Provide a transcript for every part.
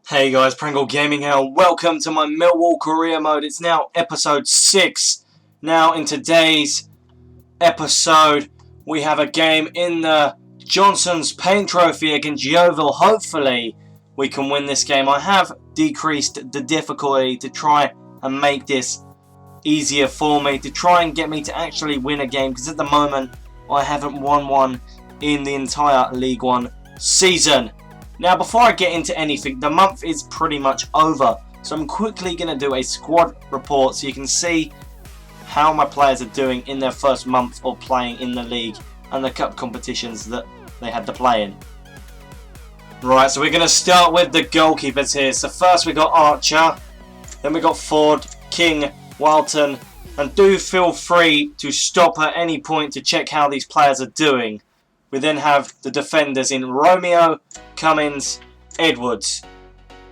Hey guys, Prangell Gaming here. Welcome to my Millwall career mode. It's now episode 6. Now in today's episode, we have a game in the Johnson's Paint Trophy against Yeovil. Hopefully, we can win this game. I have decreased the difficulty to try and make this easier for me, to try and get me to actually win a game, because at the moment, I haven't won one in the entire League One season. Now, before I get into anything, the month is pretty much over, so I'm quickly going to do a squad report so you can see how my players are doing in their first month of playing in the league and the cup competitions that they had to play in. Right, so we're going to start with the goalkeepers here. So first we got Archer, then we got Ford, King, Walton, and do feel free to stop at any point to check how these players are doing. We then have the defenders in Romeo, Cummins, Edwards,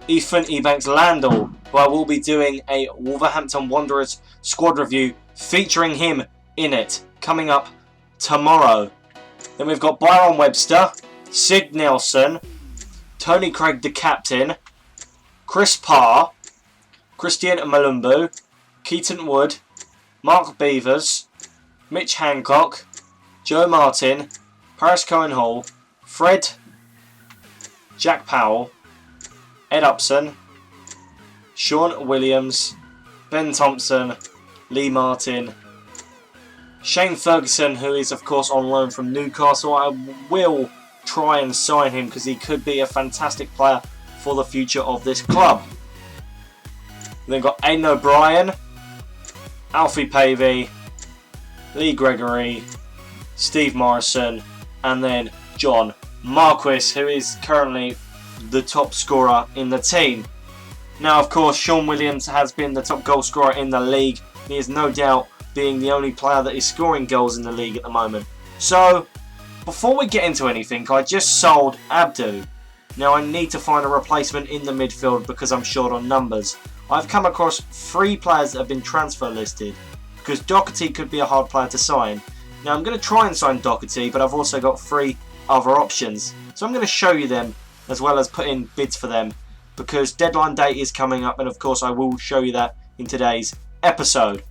Ethan Ebanks Landell, who I will be doing a Wolverhampton Wanderers squad review featuring him in it, coming up tomorrow. Then we've got Byron Webster, Sid Nelson, Tony Craig the captain, Chris Parr, Christian Malumbu, Keaton Wood, Mark Beavers, Mitch Hancock, Joe Martin, Paris Cohen Hall, Fred, Jack Powell, Ed Upson, Sean Williams, Ben Thompson, Lee Martin, Shane Ferguson, who is of course on loan from Newcastle. I will try and sign him because he could be a fantastic player for the future of this club. We've then got Aidan O'Brien, Alfie Pavey, Lee Gregory, Steve Morrison, and then John Marquis, who is currently the top scorer in the team. Now, of course, Sean Williams has been the top goal scorer in the league. He is no doubt being the only player that is scoring goals in the league at the moment. So, before we get into anything, I just sold Abdu. Now, I need to find a replacement in the midfield because I'm short on numbers. I've come across 3 players that have been transfer listed because Doherty could be a hard player to sign. Now, I'm going to try and sign Doherty, but I've also got 3 other options. So I'm going to show you them, as well as put in bids for them, because deadline day is coming up, and of course I will show you that in today's episode.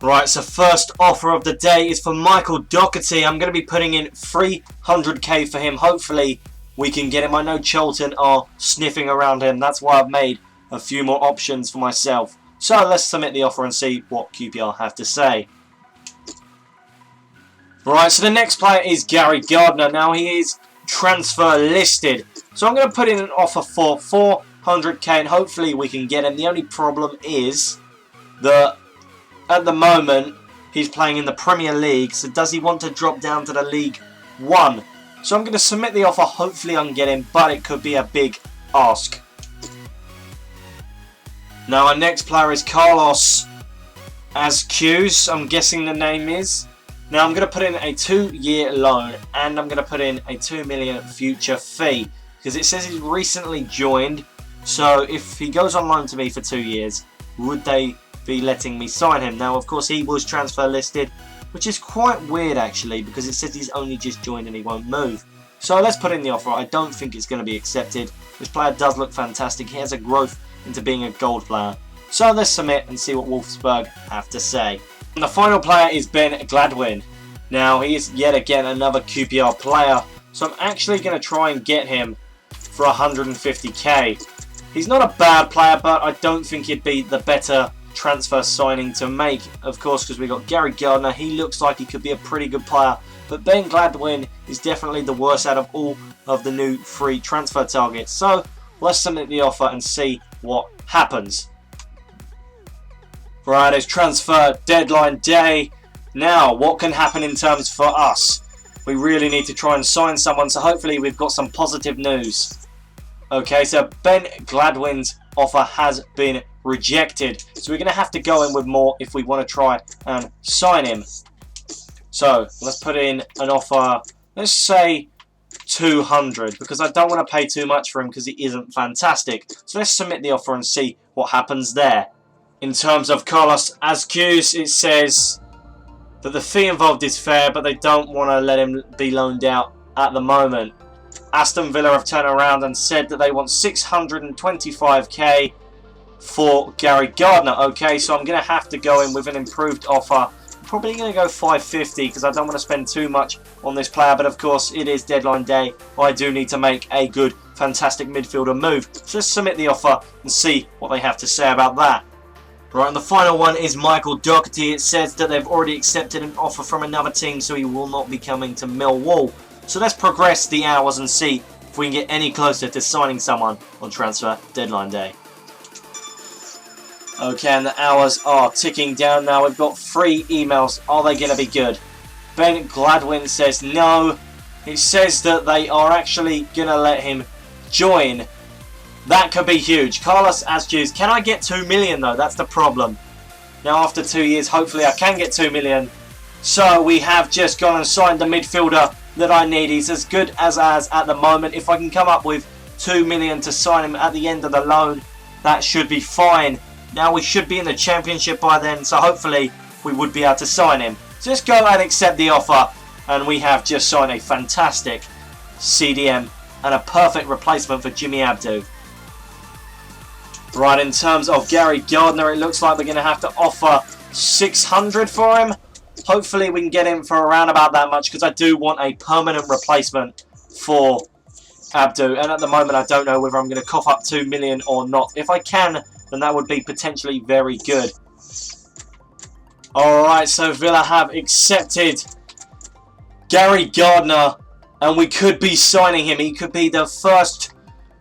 Right, so first offer of the day is for Michael Doherty. I'm going to be putting in 300k for him. Hopefully we can get him. I know Charlton are sniffing around him. That's why I've made a few more options for myself. So let's submit the offer and see what QPR have to say. Right, so the next player is Gary Gardner. Now, he is transfer listed. So I'm going to put in an offer for 400k and hopefully we can get him. The only problem is that at the moment he's playing in the Premier League. So does he want to drop down to the League One? So I'm going to submit the offer. Hopefully I can get him, but it could be a big ask. Now, our next player is Carlos Azcuz. I'm guessing the name is. Now, I'm going to put in a 2-year loan and I'm going to put in a 2 million future fee because it says he's recently joined. So if he goes on loan to me for 2 years, would they be letting me sign him? Now, of course, he was transfer listed, which is quite weird actually because it says he's only just joined and he won't move. So let's put in the offer. I don't think it's going to be accepted. This player does look fantastic. He has a growth into being a gold player. So let's submit and see what Wolfsburg have to say. And the final player is Ben Gladwin. Now, he is yet again another QPR player, so I'm actually going to try and get him for 150k. He's not a bad player, but I don't think he'd be the better transfer signing to make, of course, because we got Gary Gardner. He looks like he could be a pretty good player, but Ben Gladwin is definitely the worst out of all of the new free transfer targets. So let's submit the offer and see what happens. Right, it's transfer deadline day. Now, what can happen in terms for us? We really need to try and sign someone, so hopefully we've got some positive news. Okay, so Ben Gladwin's offer has been rejected. So we're going to have to go in with more if we want to try and sign him. So, let's put in an offer, let's say 200, because I don't want to pay too much for him because he isn't fantastic. So let's submit the offer and see what happens there. In terms of Carlos Azcuz, it says that the fee involved is fair, but they don't want to let him be loaned out at the moment. Aston Villa have turned around and said that they want 625k for Gary Gardner. Okay, so I'm going to have to go in with an improved offer. I'm probably going to go 550 because I don't want to spend too much on this player. But of course, it is deadline day. I do need to make a good, fantastic midfielder move. So let's submit the offer and see what they have to say about that. Right, and the final one is Michael Doherty. It says that they've already accepted an offer from another team, so he will not be coming to Millwall. So let's progress the hours and see if we can get any closer to signing someone on transfer deadline day. Okay, and the hours are ticking down now. We've got 3 emails. Are they going to be good? Ben Gladwin says no. It says that they are actually going to let him join. That could be huge. Carlos Asjuez. Can I get 2 million though? That's the problem. Now after 2 years, hopefully I can get 2 million. So we have just gone and signed the midfielder that I need. He's as good as at the moment. If I can come up with 2 million to sign him at the end of the loan, that should be fine. Now we should be in the Championship by then, so hopefully we would be able to sign him. So let's go and accept the offer, and we have just signed a fantastic CDM and a perfect replacement for Jimmy Abdu. Right, in terms of Gary Gardner, it looks like we're going to have to offer 600 for him. Hopefully we can get him for around about that much, because I do want a permanent replacement for Abdu, and at the moment I don't know whether I'm going to cough up 2 million or not. If I can, then that would be potentially very good. Alright, so Villa have accepted Gary Gardner, and we could be signing him. He could be the first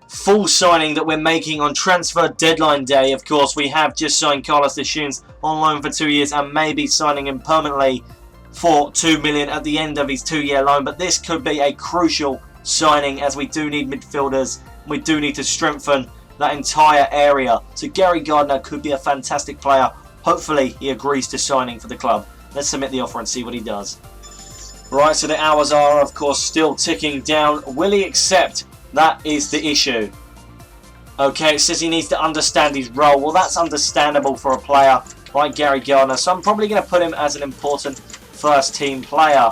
full signing that we're making on transfer deadline day. Of course, we have just signed Carlos Asjuez on loan for 2 years and maybe signing him permanently for 2 million at the end of his 2-year loan. But this could be a crucial signing, as we do need midfielders. We do need to strengthen that entire area. So Gary Gardner could be a fantastic player. Hopefully he agrees to signing for the club. Let's submit the offer and see what he does. Right, so the hours are of course still ticking down. Will he accept? That is the issue. Okay, it says he needs to understand his role. Well, that's understandable for a player like Gary Gardner. So I'm probably going to put him as an important first team player.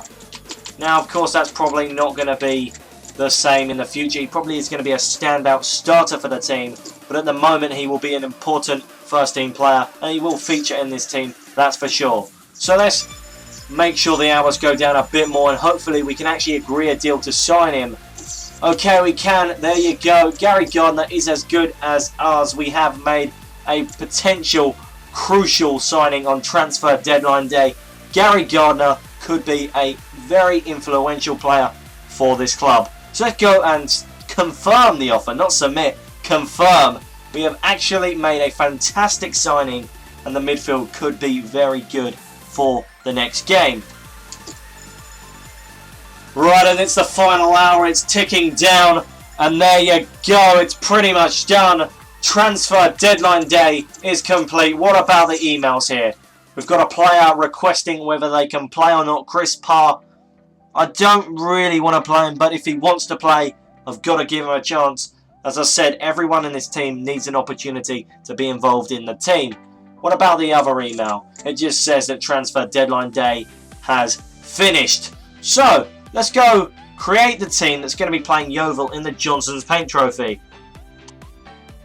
Now, of course, that's probably not going to be the same in the future. He probably is going to be a standout starter for the team. But at the moment, he will be an important first team player. And he will feature in this team, that's for sure. So let's make sure the hours go down a bit more. And hopefully we can actually agree a deal to sign him. Okay, we can. There you go. Gary Gardner is as good as ours. We have made a potential crucial signing on transfer deadline day. Gary Gardner could be a very influential player for this club. So let's go and confirm the offer, not submit, confirm. We have actually made a fantastic signing, and the midfield could be very good for the next game. Right, and it's the final hour, it's ticking down, and there you go, it's pretty much done. Transfer deadline day is complete. What about the emails here? We've got a player requesting whether they can play or not. Chris Parr. I don't really want to play him, but if he wants to play, I've got to give him a chance. As I said, everyone in this team needs an opportunity to be involved in the team. What about the other email? It just says that transfer deadline day has finished. So, let's go create the team that's going to be playing Yeovil in the Johnson's Paint Trophy.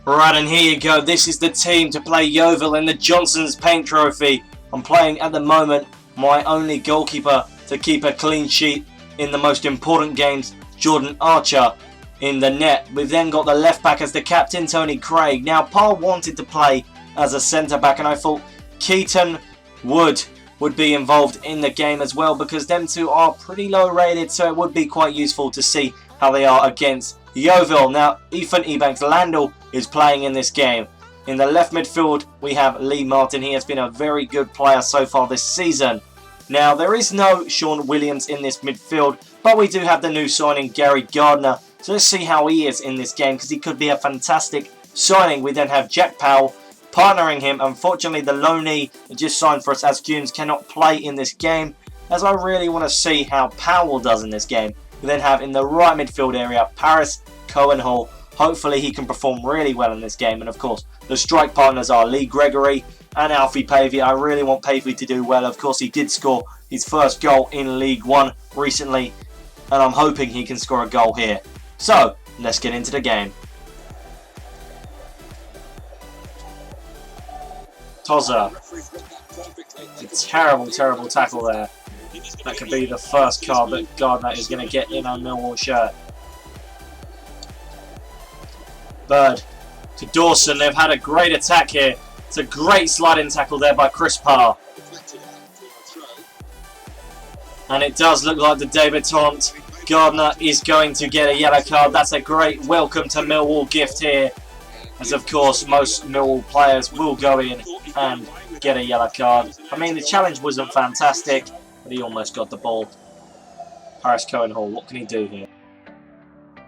Right, and here you go. This is the team to play Yeovil in the Johnson's Paint Trophy. I'm playing at the moment my only goalkeeper to keep a clean sheet in the most important games, Jordan Archer, in the net. We've then got the left back as the captain, Tony Craig. Now, Paul wanted to play as a centre back, and I thought Keaton Wood would be involved in the game as well, because them two are pretty low rated, so it would be quite useful to see how they are against Yeovil. Now, Ethan Ebanks-Landell is playing in this game. In the left midfield, we have Lee Martin. He has been a very good player so far this season. Now, there is no Sean Williams in this midfield, but we do have the new signing, Gary Gardner. So let's see how he is in this game, because he could be a fantastic signing. We then have Jack Powell partnering him. Unfortunately, the loanee that just signed for us as Dunes cannot play in this game, as I really want to see how Powell does in this game. We then have in the right midfield area, Paris Cohen-Hall. Hopefully he can perform really well in this game. And of course, the strike partners are Lee Gregory and Alfie Pavey. I really want Pavey to do well. Of course, he did score his first goal in League One recently, and I'm hoping he can score a goal here. So, let's get into the game. Tozza. A terrible, terrible tackle there. That could be the first card that Gardner is going to get in on Millwall shirt. Bird to Dawson. They've had a great attack here. It's a great sliding tackle there by Chris Parr. And it does look like the debutant Gardner is going to get a yellow card. That's a great welcome to Millwall gift here. As of course most Millwall players will go in and get a yellow card. I mean, the challenge wasn't fantastic, but he almost got the ball. Paris Cohen-Hall, what can he do here?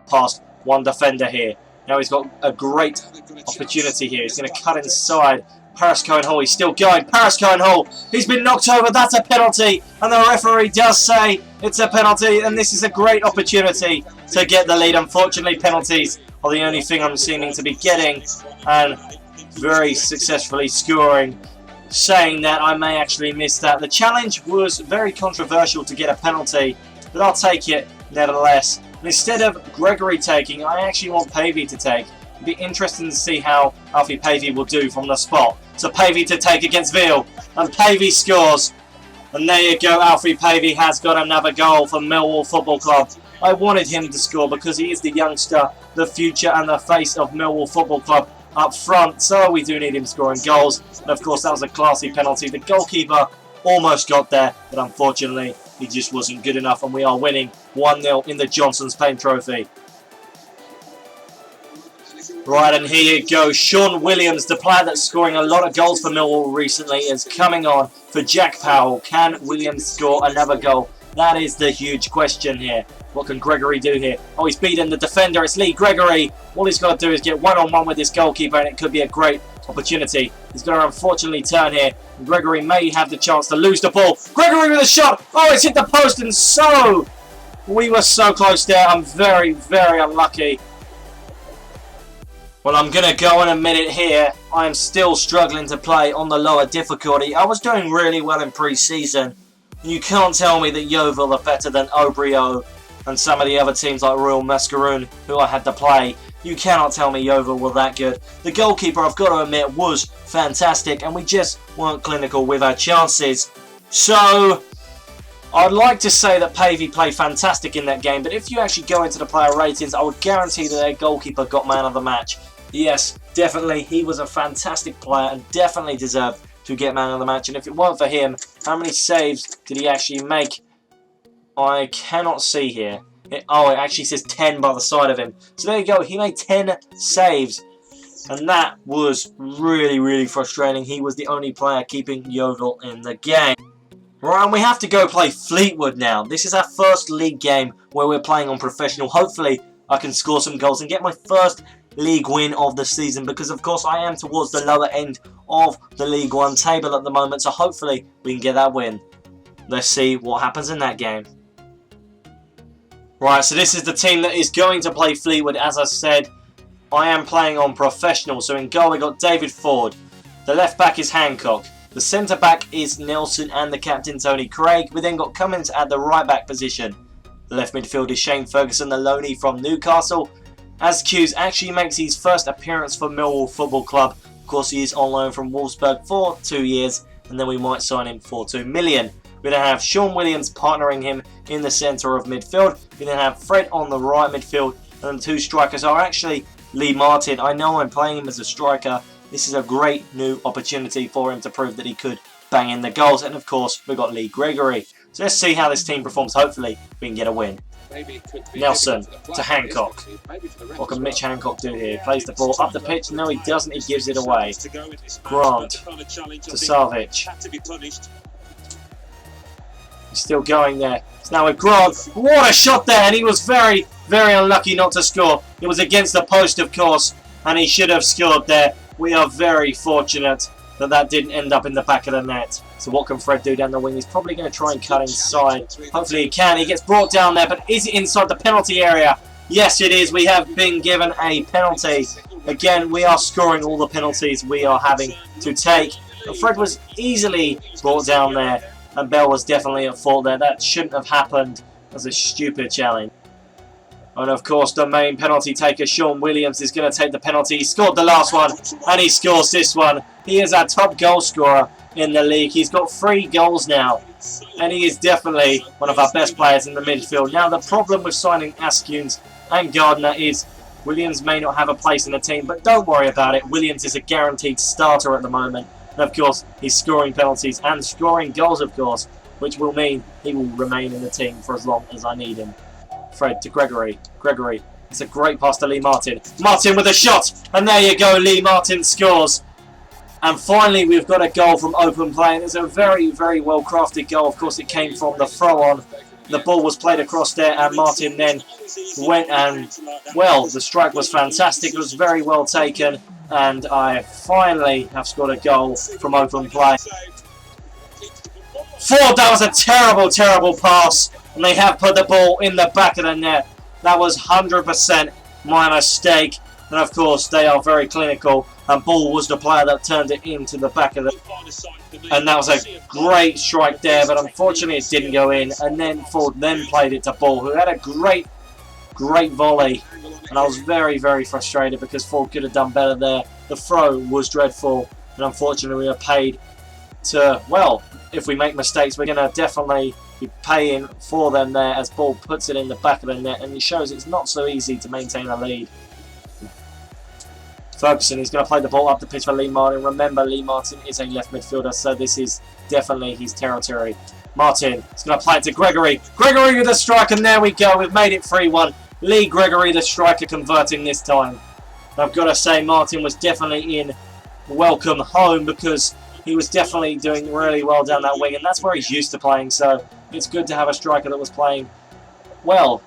Past one defender here. Now he's got a great opportunity here. He's going to cut inside. Paris Cohen-Hall, he's still going. Paris Cohen-Hall, he's been knocked over. That's a penalty. And the referee does say it's a penalty. And this is a great opportunity to get the lead. Unfortunately, penalties are the only thing I'm seeming to be getting. And very successfully scoring, saying that I may actually miss that. The challenge was very controversial to get a penalty, but I'll take it nevertheless. And instead of Gregory taking, I actually want Pavey to take. It'd be interesting to see how Alfie Pavey will do from the spot. So Pavey to take against Veal, and Pavey scores. And there you go, Alfie Pavey has got another goal for Millwall Football Club. I wanted him to score because he is the youngster, the future and the face of Millwall Football Club up front. So we do need him scoring goals. And of course that was a classy penalty. The goalkeeper almost got there, but unfortunately he just wasn't good enough, and we are winning 1-0 in the Johnson's Paint Trophy. Right, and here you go. Sean Williams, the player that's scoring a lot of goals for Millwall recently, is coming on for Jack Powell. Can Williams score another goal? That is the huge question here. What can Gregory do here? Oh, he's beaten the defender. It's Lee Gregory. All he's got to do is get one-on-one with this goalkeeper, and it could be a great opportunity. He's going to unfortunately turn here. Gregory may have the chance to lose the ball. Gregory with a shot. Oh, it's hit the post, and so we were so close there. I'm very, very unlucky. Well, I'm going to go and admit it here. I am still struggling to play on the lower difficulty. I was doing really well in pre-season. You can't tell me that Yeovil are better than Obrio and some of the other teams like Royal Mascaroon, who I had to play. You cannot tell me Yeovil were that good. The goalkeeper, I've got to admit, was fantastic, and we just weren't clinical with our chances. So I'd like to say that Pavey played fantastic in that game, but if you actually go into the player ratings, I would guarantee that their goalkeeper got man of the match. Yes, definitely, he was a fantastic player and definitely deserved to get man of the match. And if it weren't for him, how many saves did he actually make? I cannot see here. It actually says 10 by the side of him. So there you go, he made 10 saves. And that was really, really frustrating. He was the only player keeping Yeovil in the game. Right, and we have to go play Fleetwood now. This is our first league game where we're playing on professional. Hopefully, I can score some goals and get my first league win of the season, because of course I am towards the lower end of the League One table at the moment, so hopefully we can get that win. Let's see what happens in that game. Right, so this is the team that is going to play Fleetwood. As I said, I am playing on professional. So in goal we got David Ford. The left back is Hancock. The centre back is Nelson and the captain Tony Craig. We then got Cummins at the right back position. The left midfield is Shane Ferguson, the loanee from Newcastle. As Hughes actually makes his first appearance for Millwall Football Club. Of course, he is on loan from Wolfsburg for 2 years, and then we might sign him for $2 million. We then have Sean Williams partnering him in the centre of midfield. We then have Fred on the right midfield, and the two strikers are actually Lee Martin. I know I'm playing him as a striker. This is a great new opportunity for him to prove that he could bang in the goals. And of course, we've got Lee Gregory. So let's see how this team performs. Hopefully, we can get a win. Nelson to Hancock. What can Mitch Hancock do here? Plays the ball up the pitch. No, he doesn't. He gives it away. Grant to Savic. He's still going there. It's now with Grant. What a shot there! And he was very, very unlucky not to score. It was against the post, of course, and he should have scored there. We are very fortunate that that didn't end up in the back of the net. So what can Fred do down the wing? He's probably going to try and cut inside. Hopefully he can. He gets brought down there, but is it inside the penalty area? Yes, it is. We have been given a penalty. Again, we are scoring all the penalties we are having to take. But Fred was easily brought down there, and Bell was definitely at fault there. That shouldn't have happened. That was a stupid challenge. And of course, the main penalty taker, Sean Williams, is going to take the penalty. He scored the last one, and he scores this one. He is our top goal scorer in the league. He's got 3 goals now, and he is definitely one of our best players in the midfield. Now, the problem with signing Askuns and Gardner is Williams may not have a place in the team, but don't worry about it. Williams is a guaranteed starter at the moment. And of course, he's scoring penalties and scoring goals, of course, which will mean he will remain in the team for as long as I need him. Fred to Gregory. Gregory. It's a great pass to Lee Martin. Martin with a shot. And there you go. Lee Martin scores. And finally, we've got a goal from open play. And it's a very, very well-crafted goal. Of course, it came from the throw-on. The ball was played across there. And Martin then went and, well, the strike was fantastic. It was very well taken. And I finally have scored a goal from open play. Ford, that was a terrible, terrible pass. And they have put the ball in the back of the net. That was 100% my mistake. And of course, they are very clinical. And Ball was the player that turned it into the back of the... And that was a great strike there. But unfortunately, it didn't go in. And then Ford then played it to Ball, who had a great, great volley. And I was very, very frustrated because Ford could have done better there. The throw was dreadful. And unfortunately, we were paid to... Well, if we make mistakes, we're going to definitely... be paying for them there as Ball puts it in the back of the net, and it shows it's not so easy to maintain a lead. Ferguson is going to play the ball up the pitch for Lee Martin. Remember, Lee Martin is a left midfielder, so this is definitely his territory. Martin is going to play it to Gregory. Gregory with a strike, and there we go. We've made it 3-1. Lee Gregory, the striker, converting this time. I've got to say, Martin was definitely in welcome home because he was definitely doing really well down that wing, and that's where he's used to playing, so it's good to have a striker that was playing, well,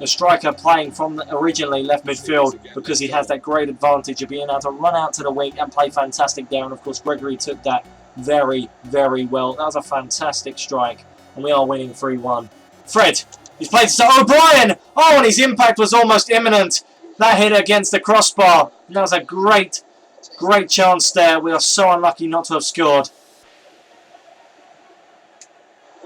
a striker playing from originally left midfield because he has that great advantage of being able to run out to the wing and play fantastic there, and of course Gregory took that very, very well. That was a fantastic strike, and we are winning 3-1. Fred, he's played to O'Brien! Oh, and his impact was almost imminent. That hit against the crossbar, and that was a great, great chance there. We are so unlucky not to have scored.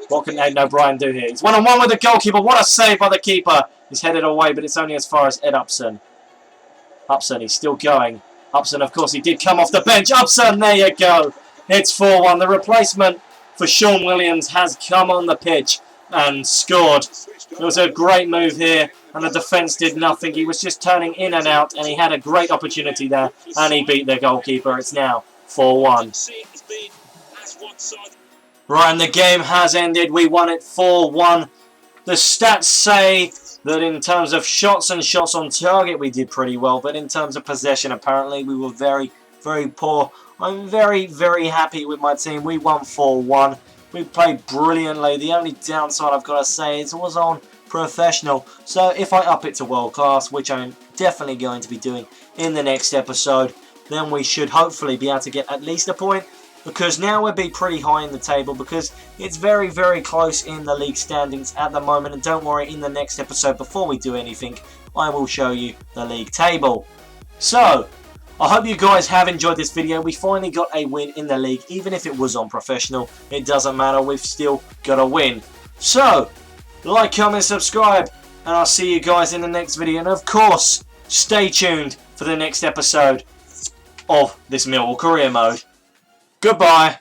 What can Ed O'Brien do here? He's one-on-one with the goalkeeper. What a save by the keeper. He's headed away, but it's only as far as Ed Upson. Upson, he's still going. Upson, of course, he did come off the bench. Upson, there you go. It's 4-1. The replacement for Sean Williams has come on the pitch and scored. It was a great move here, and the defence did nothing. He was just turning in and out, and he had a great opportunity there, and he beat the goalkeeper. It's now 4-1. Right, and the game has ended. We won it 4-1. The stats say that in terms of shots and shots on target, we did pretty well. But in terms of possession, apparently, we were very, very poor. I'm very, very happy with my team. We won 4-1. We played brilliantly. The only downside I've got to say is it was on professional. So if I up it to world class, which I'm definitely going to be doing in the next episode, then we should hopefully be able to get at least a point. Because now we'll be pretty high in the table because it's very, very close in the league standings at the moment. And don't worry, in the next episode, before we do anything, I will show you the league table. So, I hope you guys have enjoyed this video. We finally got a win in the league. Even if it was on professional, it doesn't matter. We've still got a win. So, like, comment, subscribe. And I'll see you guys in the next video. And of course, stay tuned for the next episode of this Millwall career mode. Goodbye.